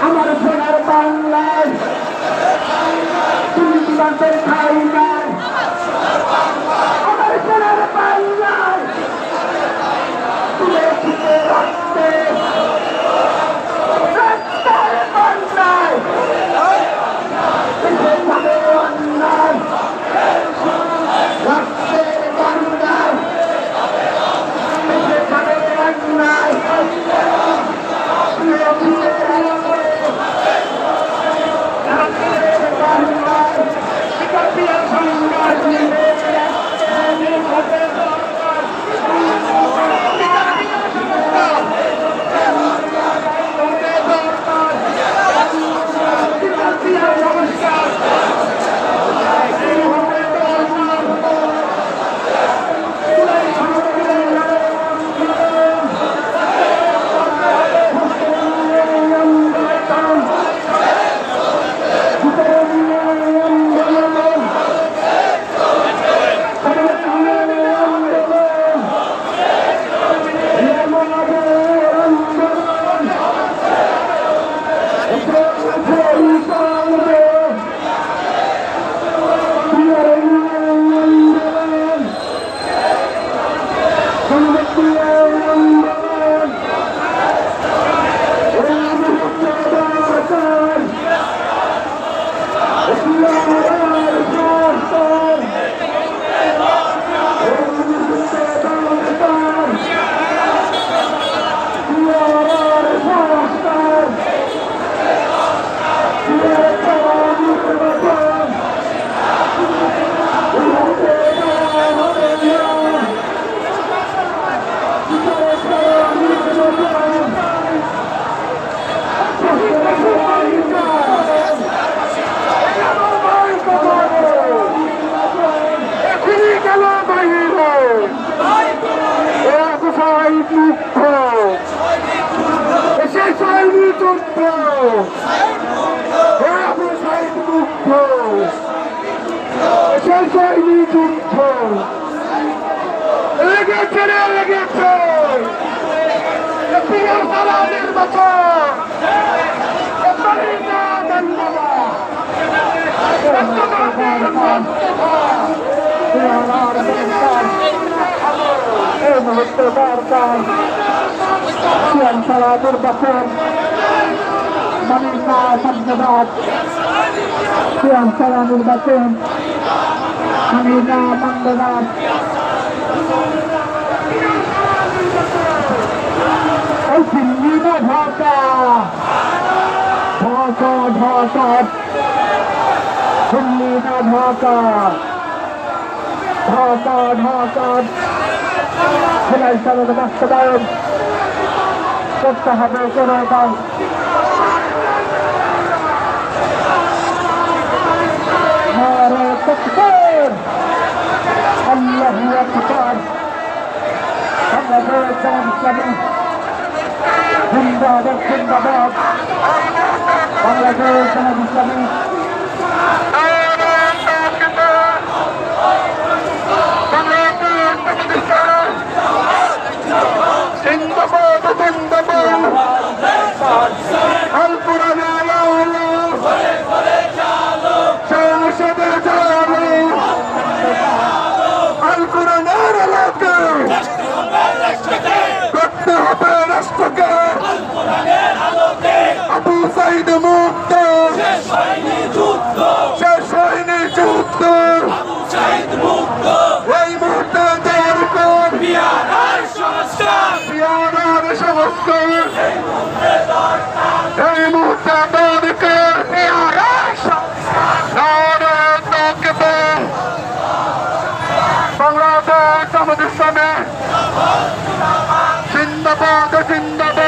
আমার সোনার বাংলায় দুর্নীতিবাদের ঠাই নাই। আমার সোনার বাংলায় তুলে তুলে রাখতে রাস্তার বাংলায় অন্যায় রাষ্ট্রের বাংলায় অন্যায় এই মুহূর্তে দরকার খেলা নির্বাচন মানে না ধন্যবাদ খেলা নির্বাচন আমি না ধন্যবাদ এই দিল্লি না ঢাকা ঢাকা ঢাকা দিল্লি না ঢাকা ঢাকা ঢাকা খেলার চালানো বাস্তবায়ন করতে হবে কোনো দল আল্লাহু আকবার বাংলাদেশ ইসলামী জিন্দাবাদ জিন্দাবাদ বাংলাদেশ ইসলামী আবু সাইদ মুক্ত শেষ হয়নি যুদ্ধ এই মুহূর্তে দরকার বিয়ারের সংস্কার এই মুহূর্তে দরকার বাংলাদেশ আমাদের সামনে জিন্দাবাদ জিন্দাবাদ